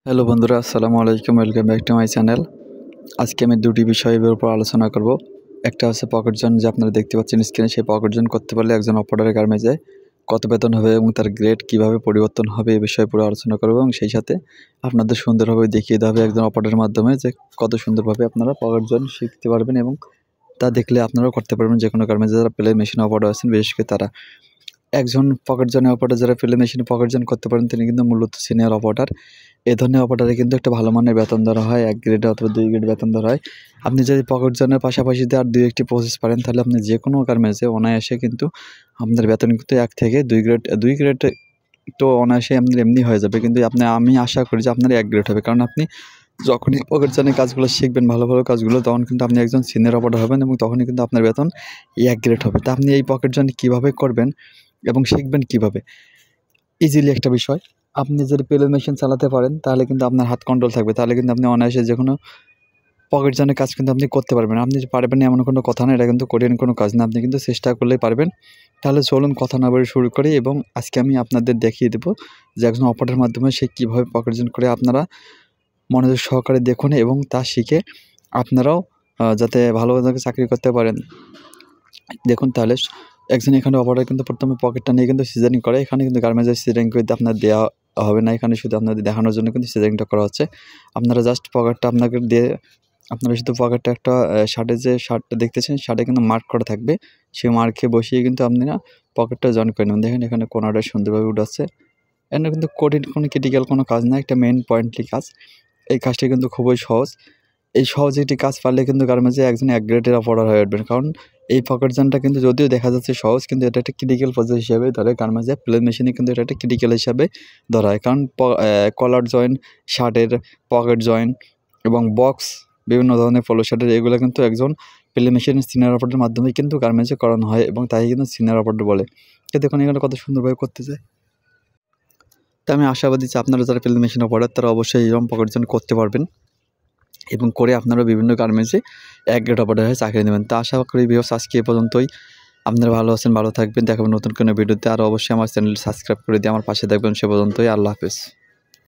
Hello বন্ধুরা, আসসালামু আলাইকুম। Welcome back to my channel. আজকে আমি দুটি বিষয়ের উপর আলোচনা করব। একটা হচ্ছে পকেট জন, যে আপনারা দেখতে পাচ্ছেন স্ক্রিনে। সেই পকেট জন করতে পারলে একজন অপারেটরের গার্মেন্টসে কত বেতন হবে এবং তার গ্রেড কীভাবে পরিবর্তন হবে এই বিষয়ে পুরো আলোচনা করব, এবং সেই সাথে আপনাদের সুন্দরভাবে দেখিয়ে দেওয়া হবে একজন অপারেটরের মাধ্যমে যে কত সুন্দরভাবে আপনারা পকেট জন শিখতে পারবেন, এবং তা দেখলে আপনারাও করতে পারবেন। যে কোনো গার্মেন্টসে যারা প্লে মেশিন অপারেটর আছেন, বিশেষ করে তারা একজন পকেট জনের অপারেটর যারা প্লে মেশিনে পকেট জন করতে পারেন, তিনি কিন্তু মূলত সিনিয়র অপারেটর। এই ধরনের অপারেটরে কিন্তু একটা ভালো মানের বেতন ধরা হয়, 1 গ্রেড অথবা 2 গ্রেড বেতন ধরা হয়। আপনি যদি পকেট জনের পাশাপাশি দিয়ে আর 2-1টি প্রসেস পারেন, তাহলে আপনি যে কোনো গার্মেন্টসে অনায়াসে কিন্তু আপনার বেতন কিন্তু 1 থেকে 2 গ্রেড তো অনায়াসে আপনার এমনি হয়ে যাবে। কিন্তু আমি আশা করি যে আপনার 1 গ্রেড হবে, কারণ আপনি যখনই পকেট জনের কাজগুলো শিখবেন, ভালো ভালো কাজগুলো, তখন কিন্তু আপনি একজন সিনিয়র অপারেটর হবেন, এবং তখনই কিন্তু আপনার বেতন 1 গ্রেড হবে। তা আপনি এই পকেট জন কীভাবে করবেন এবং শিখবেন কীভাবে? ইজিলি একটা বিষয়। আপনি যদি প্লে মেশিন চালাতে পারেন, তাহলে কিন্তু আপনার হাত কন্ট্রোল থাকবে। তাহলে কিন্তু আপনি অনায়াসে যেকোনো পকেট জনের কাজ কিন্তু আপনি করতে পারবেন। আপনি যে পারবেন না এমন কোনো কথা না, এটা কিন্তু কঠিন কোনো কাজ না। আপনি কিন্তু চেষ্টা করলেই পারবেন। তাহলে চলুন কথা না বলে শুরু করি, এবং আজকে আমি আপনাদের দেখিয়ে দেবো যে একজন অপারেটরের মাধ্যমে সে কীভাবে পকেট জন করে। আপনারা মনোযোগ সহকারে দেখুন এবং তা শিখে আপনারাও যাতে ভালোভাবে চাকরি করতে পারেন। দেখুন তাহলে একজন এখানে অপারেটর কিন্তু প্রথমে পকেটটা নিয়ে কিন্তু সিজারিং করে। এখানে কিন্তু গার্মেন্টসের সিজারিং করতে আপনার দেওয়া হবে না। এখানে শুধু আপনাদের দেখানোর জন্য কিন্তু সিজারিংটা করা হচ্ছে। আপনারা জাস্ট পকেটটা আপনাকে দিয়ে, আপনারা শুধু পকেটটা একটা শার্টের যে শার্টটা দেখতেছেন, শার্টে কিন্তু মার্ক করা থাকবে। সেই মার্কে বসিয়ে কিন্তু আপনারা পকেটটা জয়েন করে নেবেন। দেখেন এখানে কোণাটা সুন্দরভাবে উঠাচ্ছে। এখানে কিন্তু কঠিন কোনো ক্রিটিক্যাল কোনো কাজ না, একটা মেইন পয়েন্টলি কাজ। এই কাজটি কিন্তু খুবই সহজ। এই সহজ একটি কাজ পারলে কিন্তু গার্মেন্টসে একজন 1 গ্রেডের অপারেটর হয়ে উঠবেন। কারণ এই পকেট জনটা কিন্তু যদিও দেখা যাচ্ছে সহজ, কিন্তু এটা একটা ক্রিটিক্যাল প্রসেস হিসেবে ধরে গার্মেন্টসে প্লে মেশিনে কিন্তু এটা একটা ক্রিটিক্যাল হিসাবে ধরা হয়। কারণ কলার জয়েন, শার্টের পকেট জয়েন এবং বক্স, বিভিন্ন ধরনের পলো শার্টের, এগুলো কিন্তু একজন প্লে মেশিনের সিনিয়র অপারেটরের মাধ্যমে কিন্তু গার্মেন্টসে করানো হয়, এবং তাই কিন্তু সিনিয়র অপারেটর বলে। তো দেখুন এখানে কত সুন্দরভাবে করতে চায়। তো আমি আশাবাদী যে আপনারা যারা প্লে মেশিন অপারেটর, তারা অবশ্যই এরকম পকেট জন করতে পারবেন, এবং করে আপনারা বিভিন্ন গার্মেন্টসে 1 গ্রেড অপারেটর হয়ে চাকরি নেবেন। তো আশা করি ভিউয়ার্স আজকে এ পর্যন্তই। আপনারা ভালো আছেন, ভালো থাকবেন। দেখাবেন নতুন কোনো ভিডিওতে। আর অবশ্যই আমার চ্যানেল সাবস্ক্রাইব করে দিয়ে আমার পাশে থাকবেন। সে পর্যন্তই। আল্লাহ হাফেজ।